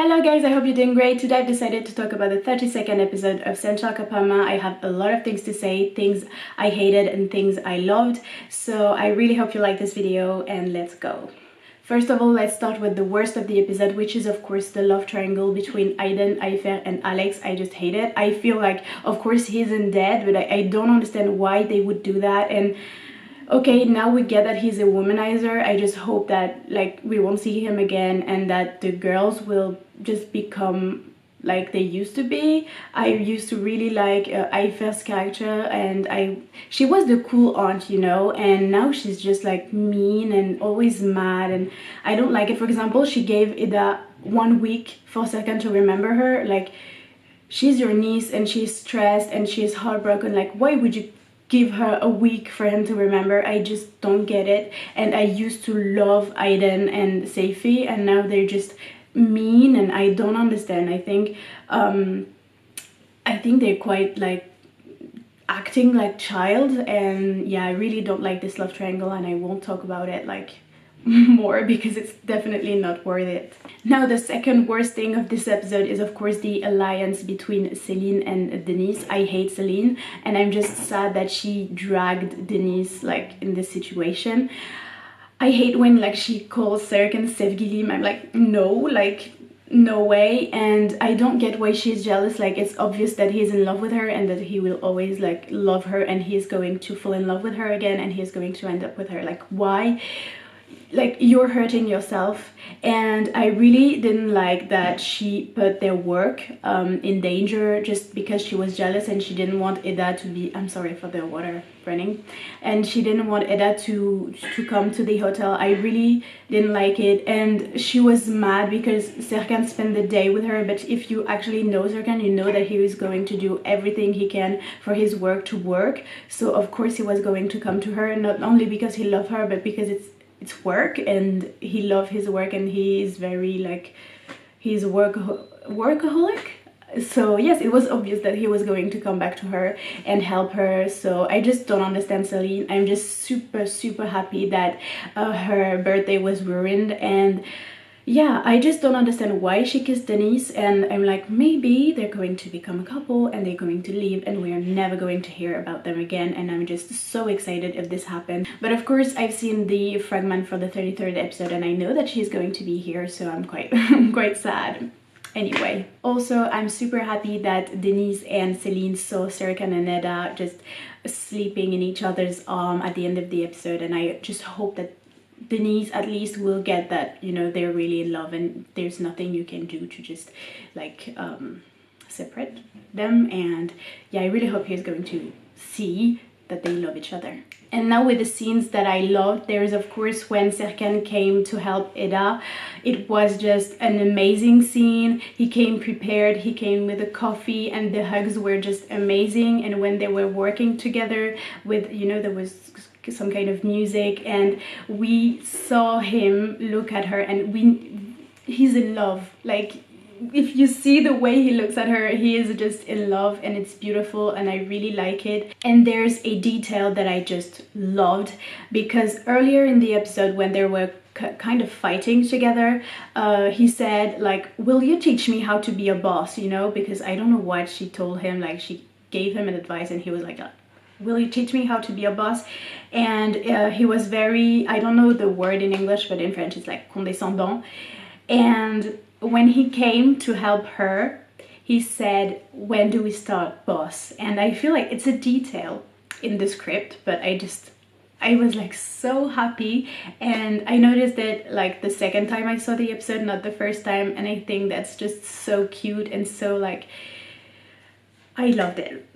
Hello guys, I hope you're doing great. Today I've decided to talk about the 32nd episode of Sen Çal Kapımı. I have a lot of things to say, things I hated and things I loved. So I really hope you like this video and let's go. First of all, let's start with the worst of the episode, which is of course the love triangle between Aiden, Ayfer and Alex. I just hate it. I feel like, of course, he isn't dead, but I don't understand why they would do that. And okay, now we get that he's a womanizer. I just hope that like we won't see him again and that the girls will just become like they used to be. I used to really like Ayfer's character, and she was the cool aunt, you know, and now she's just like mean and always mad, and I don't like it. For example, she gave Ida 1 week for Serkan to remember her. Like, she's your niece and she's stressed and she's heartbroken. Like, why would you give her a week for him to remember? I just don't get it. And I used to love Aiden and Seifi, and now they're just mean, and I don't understand. I think they're quite like acting like child, and yeah, I really don't like this love triangle, and I won't talk about it like more because it's definitely not worth it. Now, the second worst thing of this episode is of course the alliance between Celine and Denise. I hate Celine, and I'm just sad that she dragged Denise like in this situation. I hate when like she calls Serkan Sevgilim. I'm like, no, like no way. And I don't get why she's jealous. Like, it's obvious that he's in love with her and that he will always like love her, and he's going to fall in love with her again, and he's going to end up with her. Like, why? Like, you're hurting yourself. And I really didn't like that she put their work in danger just because she was jealous and she didn't want Eda to be, I'm sorry for the water running, and she didn't want Eda to come to the hotel. I really didn't like it, and she was mad because Serkan spent the day with her. But if you actually know Serkan, you know that he was going to do everything he can for his work to work. So of course he was going to come to her, not only because he loved her, but because it's work, and he loved his work, and he is very like, he's workaholic. So yes, it was obvious that he was going to come back to her and help her. So I just don't understand Celine. I'm just super happy that her birthday was ruined, and yeah, I just don't understand why she kissed Denise. And I'm like, maybe they're going to become a couple and they're going to leave and we are never going to hear about them again, and I'm just so excited if this happens. But of course, I've seen the fragment for the 33rd episode, and I know that she's going to be here, so I'm quite I'm quite sad. Anyway, also I'm super happy that Denise and Celine saw Serkan and Eda just sleeping in each other's arm at the end of the episode, and I just hope that Denise at least will get that, you know, they're really in love and there's nothing you can do to just like separate them. And yeah, I really hope he's going to see that they love each other. And now with the scenes that I loved, there is of course when Serkan came to help Eda. It was just an amazing scene. He came prepared, he came with a coffee, and the hugs were just amazing. And when they were working together with, you know, there was some kind of music, and we saw him look at her, and he's in love. Like, if you see the way he looks at her, he is just in love, and it's beautiful, and I really like it. And there's a detail that I just loved, because earlier in the episode when they were kind of fighting together, he said like, will you teach me how to be a boss, you know, because I don't know what she told him, like she gave him an advice, and he was like, will you teach me how to be a boss? And he was very, I don't know the word in English, but in French it's like condescendant. And when he came to help her, he said, when do we start, boss? And I feel like it's a detail in the script, but I was like so happy. And I noticed it like the second time I saw the episode, not the first time, and I think that's just so cute and so like, I loved it.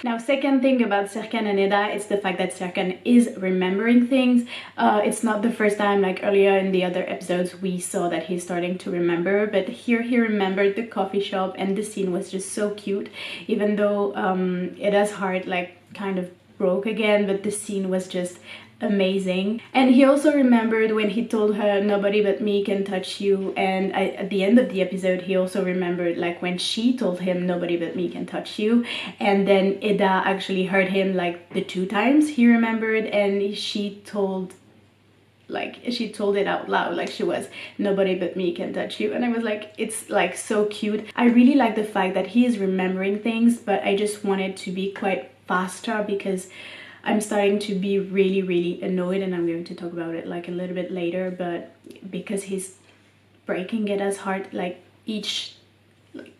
Now, second thing about Serkan and Eda, it's the fact that Serkan is remembering things. It's not the first time, like earlier in the other episodes we saw that he's starting to remember, but here he remembered the coffee shop, and the scene was just so cute, even though Eda's heart like kind of broke again, but the scene was just amazing. And he also remembered when he told her nobody but me can touch you, and at the end of the episode he also remembered like when she told him nobody but me can touch you, and then Eda actually heard him like the 2 times he remembered, and she told like she told it out loud, like she was, nobody but me can touch you. And I was like, it's like so cute. I really like the fact that he is remembering things, but I just wanted to be quite faster because I'm starting to be really annoyed, and I'm going to talk about it like a little bit later, but because he's breaking it as hard like each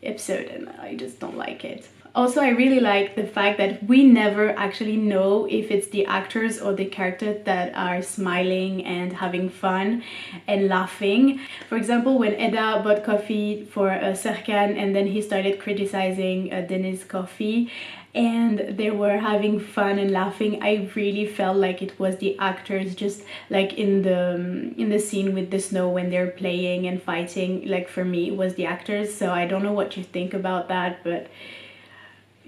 episode, and I just don't like it. Also, I really like the fact that we never actually know if it's the actors or the characters that are smiling and having fun and laughing. For example, when Eda bought coffee for Serkan and then he started criticizing Deniz's coffee and they were having fun and laughing, I really felt like it was the actors, just like in the scene with the snow when they're playing and fighting. Like for me, it was the actors. So I don't know what you think about that, but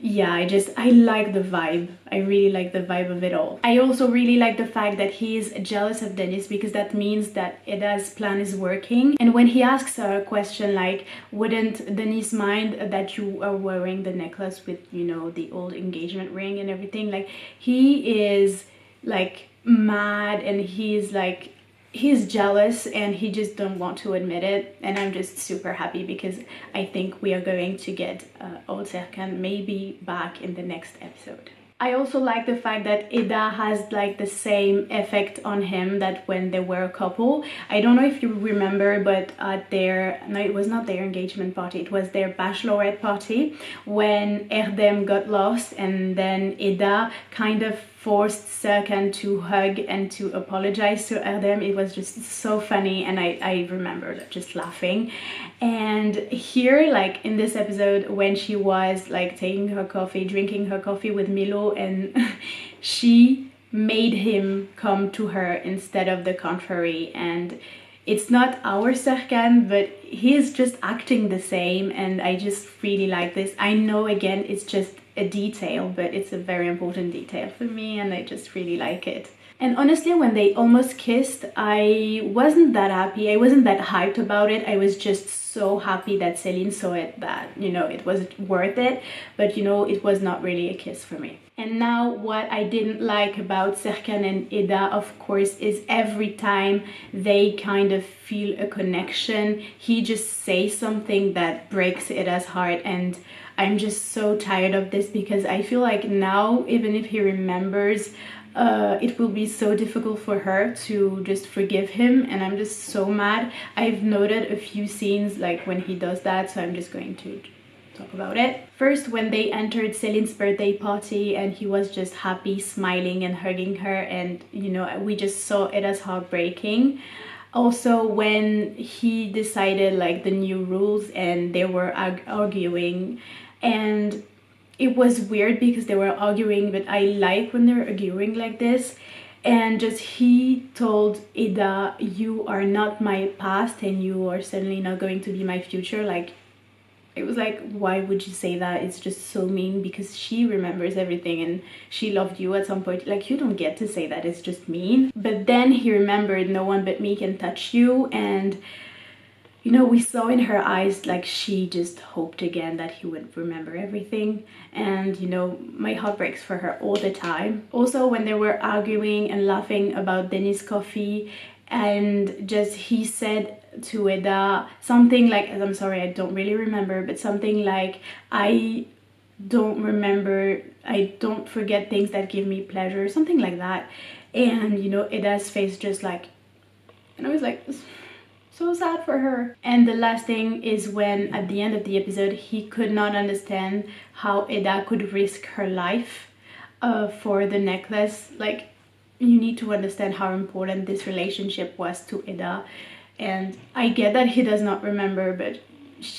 yeah, I like the vibe. I really like the vibe of it all. I also really like the fact that he is jealous of Deniz, because that means that Eda's plan is working. And when he asks her a question like, wouldn't Deniz mind that you are wearing the necklace with, you know, the old engagement ring and everything, like he is like mad and he's like, he's jealous and he just don't want to admit it. And I'm just super happy because I think we are going to get old Serkan maybe back in the next episode. I also like the fact that Eda has like the same effect on him that when they were a couple. I don't know if you remember, but at their, no, it was not their engagement party, it was their bachelorette party, when Erdem got lost and then Eda kind of forced Serkan to hug and to apologize to Erdem. It was just so funny, and I remember just laughing. And here, like in this episode, when she was like taking her coffee, drinking her coffee with Milo, and she made him come to her instead of the contrary. And it's not our Serkan, but he's just acting the same, and I just really like this. I know, again, it's just a detail, but it's a very important detail for me, and I just really like it. And honestly, when they almost kissed, I wasn't that happy. I wasn't that hyped about it. I was just so happy that Céline saw it, that, you know, it was worth it. But, you know, it was not really a kiss for me. And now what I didn't like about Serkan and Eda, of course, is every time they kind of feel a connection, he just says something that breaks Eda's heart. And I'm just so tired of this, because I feel like now, even if he remembers, it will be so difficult for her to just forgive him, and I'm just so mad. I've noted a few scenes like when he does that, so I'm just going to talk about it. First, when they entered Céline's birthday party and he was just happy, smiling and hugging her, and you know, we just saw Eda's heart breaking. Also, when he decided like the new rules and they were arguing, and it was weird because they were arguing, but I like when they're arguing like this. And just he told Eda, you are not my past and you are certainly not going to be my future. Like, it was like, why would you say that? It's just so mean, because she remembers everything and she loved you at some point. Like, you don't get to say that, it's just mean. But then he remembered, no one but me can touch you, and you know, we saw in her eyes like she just hoped again that he would remember everything. And you know, my heart breaks for her all the time. Also, when they were arguing and laughing about Deniz's coffee, and just he said to Eda something like, I'm sorry, I don't really remember, but something like, I don't remember, I don't forget things that give me pleasure, something like that. And you know, Eda's face just like, and I was like, so sad for her. And the last thing is when at the end of the episode he could not understand how Eda could risk her life for the necklace. Like, you need to understand how important this relationship was to Eda. And I get that he does not remember, but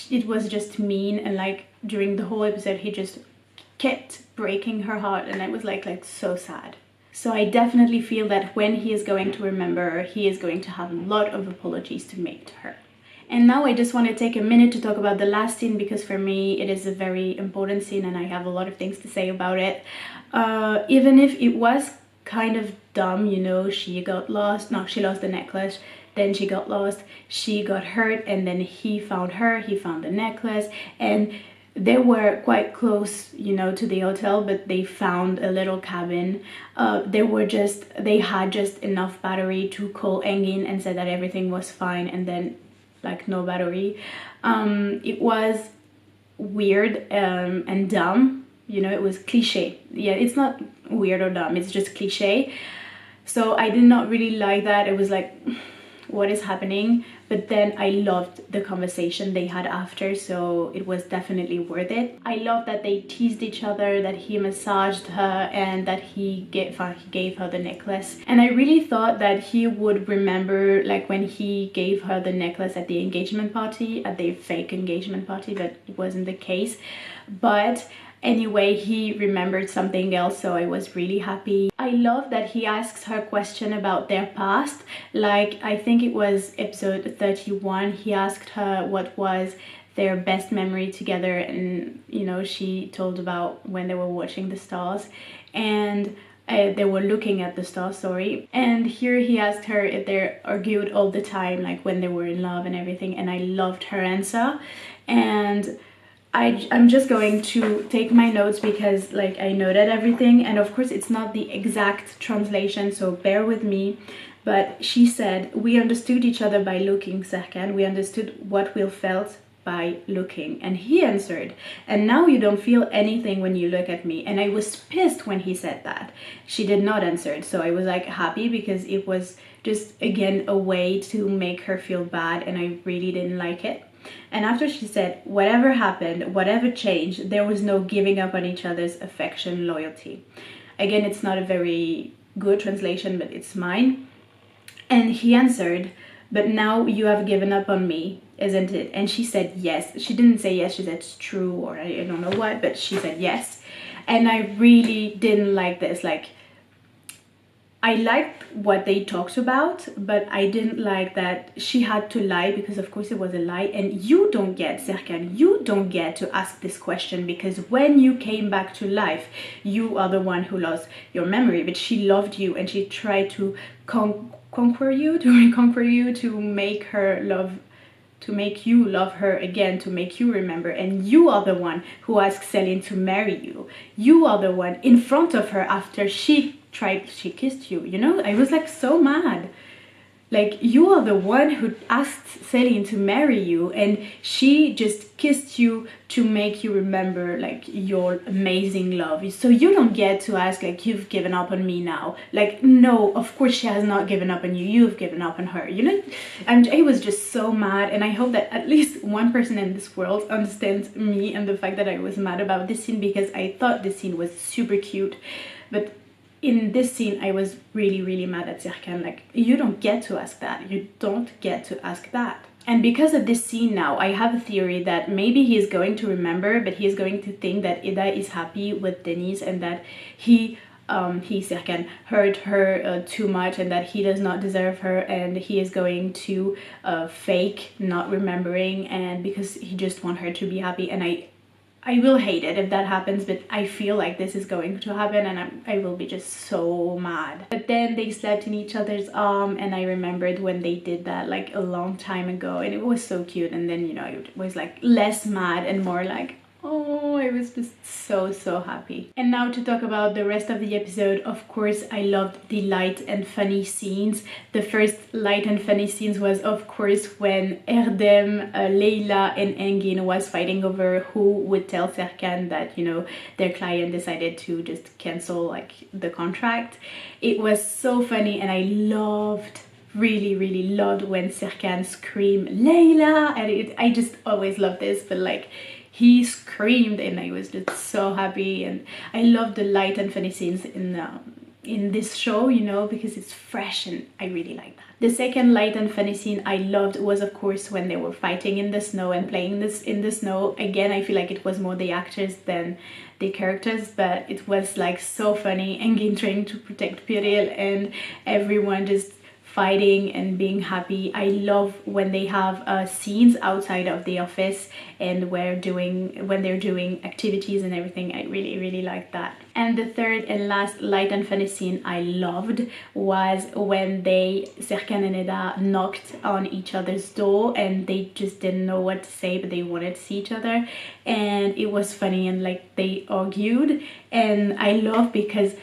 it was just mean. And like during the whole episode he just kept breaking her heart, and I was like so sad. So I definitely feel that when he is going to remember, he is going to have a lot of apologies to make to her. And now I just want to take a minute to talk about the last scene, because for me it is a very important scene and I have a lot of things to say about it. Even if it was kind of dumb, you know, she got lost, no, she lost the necklace, then she got lost, she got hurt, and then he found her, he found the necklace, and they were quite close, you know, to the hotel, but they found a little cabin. They had just enough battery to call Engin and said that everything was fine, and then like no battery. It was weird and dumb, you know, it was cliche. Yeah, it's not weird or dumb, it's just cliche. So I did not really like that. It was like, what is happening? But then I loved the conversation they had after, so it was definitely worth it. I love that they teased each other, that he massaged her, and that he gave her the necklace. And I really thought that he would remember, like when he gave her the necklace at the engagement party, at the fake engagement party, but it wasn't the case. But anyway, he remembered something else, so I was really happy. I love that he asks her question about their past. Like, I think it was episode 31, he asked her what was their best memory together, and you know, she told about when they were watching the stars, and they were looking at the stars, sorry. And here he asked her if they argued all the time, like when they were in love and everything, and I loved her answer. And I'm just going to take my notes because like I noted everything, and of course it's not the exact translation, so bear with me. But she said, we understood each other by looking, Serkan. We understood what we felt by looking. And he answered, and now you don't feel anything when you look at me. And I was pissed when he said that. She did not answer, so I was like happy because it was just again a way to make her feel bad, and I really didn't like it. And after she said, whatever happened, whatever changed, there was no giving up on each other's affection, loyalty. Again, it's not a very good translation, but it's mine. And he answered, but now you have given up on me, isn't it? And she said yes. She didn't say yes, she said it's true, or I don't know what, but she said yes. And I really didn't like this. Like, I liked what they talked about, but I didn't like that she had to lie, because of course it was a lie. And you don't get, Serkan, you don't get to ask this question, because when you came back to life, you are the one who lost your memory. But she loved you, and she tried to conquer you, to make her love, to make you love her again, to make you remember. And you are the one who asked Celine to marry you. You are the one in front of her after she kissed you, you know? I was like so mad. Like, you are the one who asked Celine to marry you, and she just kissed you to make you remember like your amazing love. So you don't get to ask like, you've given up on me now. Like, no, of course she has not given up on you, you've given up on her, you know? And I was just so mad, and I hope that at least one person in this world understands me and the fact that I was mad about this scene, because I thought this scene was super cute. But in this scene, I was really mad at Serkan. Like, you don't get to ask that. You don't get to ask that. And because of this scene now, I have a theory that maybe he is going to remember, but he is going to think that Ida is happy with Denise, and that he Serkan hurt her too much, and that he does not deserve her, and he is going to fake not remembering, and because he just wants her to be happy. And I will hate it if that happens, but I feel like this is going to happen, and I will be just so mad. But then they slept in each other's arm, and I remembered when they did that like a long time ago, and it was so cute. And then, you know, it was like less mad and more like, oh, I was just so happy. And now to talk about the rest of the episode. Of course, I loved the light and funny scenes. The first light and funny scenes was of course when Erdem, Leila and Engin was fighting over who would tell Serkan that, you know, their client decided to just cancel like the contract. It was so funny, and I loved, really loved when Serkan screamed Leila, and I just always love this, but like he screamed, and I was just so happy. And I love the light and funny scenes in this show, you know, because it's fresh, and I really like that. The second light and funny scene I loved was of course when they were fighting in the snow and playing this in the snow. Again, I feel like it was more the actors than the characters, but it was like so funny. Engin trying to protect Piril, and everyone just fighting and being happy. I love when they have scenes outside of the office and when they're doing activities and everything. I really like that. And the third and last light and funny scene I loved was when Serkan and Eda knocked on each other's door and they just didn't know what to say, but they wanted to see each other, and it was funny, and like they argued. And I love because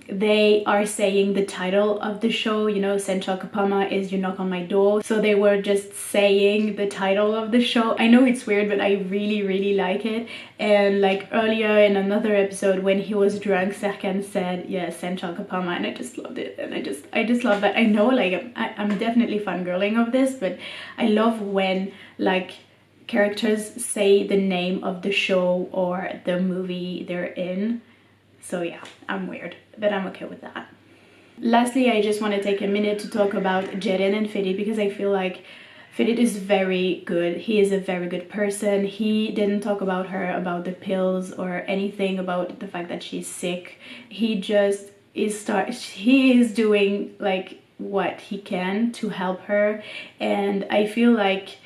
they are saying the title of the show, you know, Sen Çal Kapımı is You Knock on My Door. So they were just saying the title of the show. I know it's weird, but I really like it. And like earlier in another episode when he was drunk, Serkan said, yeah, Sen Çal Kapımı, and I just loved it. And I just love that. I know, like, I'm definitely fangirling of this, but I love when like characters say the name of the show or the movie they're in. So yeah, I'm weird, but I'm okay with that. Lastly, I just want to take a minute to talk about Ceren and Ferit, because I feel like Ferit is very good. He is a very good person. He didn't talk about her, about the pills or anything about the fact that she's sick. He just he is doing like what he can to help her, and I feel like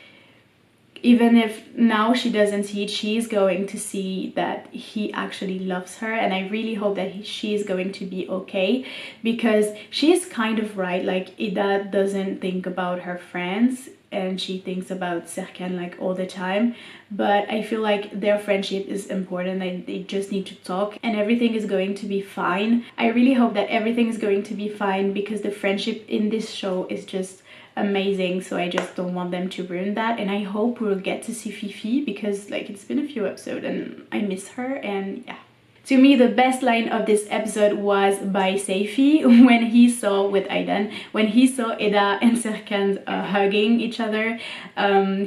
even if now she doesn't see it, she's going to see that he actually loves her, and I really hope that she's going to be okay, because she's kind of right. Like, Eda doesn't think about her friends and she thinks about Serkan like all the time, but I feel like their friendship is important. They just need to talk and everything is going to be fine. I really hope that everything is going to be fine, because the friendship in this show is just amazing, so I just don't want them to ruin that. And I hope we'll get to see Fifi, because like it's been a few episodes and I miss her. And yeah, to me the best line of this episode was by Seifi when he saw with Aydan, when he saw Eda and Serkan hugging each other.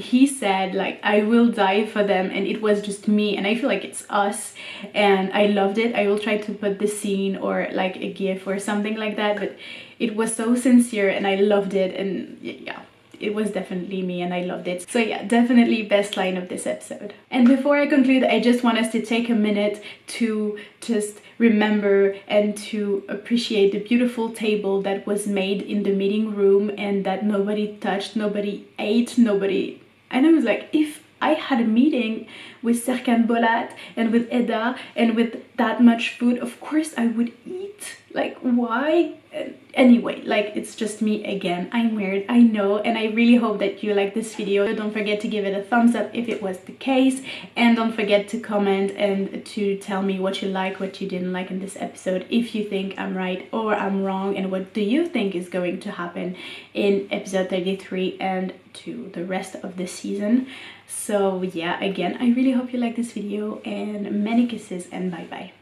He said like, I will die for them, and it was just me, and I feel like it's us, and I loved it. I will try to put the scene or like a gif or something like that, but it was so sincere and I loved it. And yeah, it was definitely me and I loved it. So yeah, definitely best line of this episode. And before I conclude, I just want us to take a minute to just remember and to appreciate the beautiful table that was made in the meeting room and that nobody touched, nobody ate, nobody... And I was like, if I had a meeting with Serkan Bolat and with Eda and with that much food, of course I would eat. Like, why? Anyway, like, it's just me again. I'm weird, I know, and I really hope that you like this video. Don't forget to give it a thumbs up if it was the case, and don't forget to comment and to tell me what you like, what you didn't like in this episode, if you think I'm right or I'm wrong, and what do you think is going to happen in episode 33 and to the rest of the season. So yeah, again, I really hope you like this video, and many kisses and bye bye.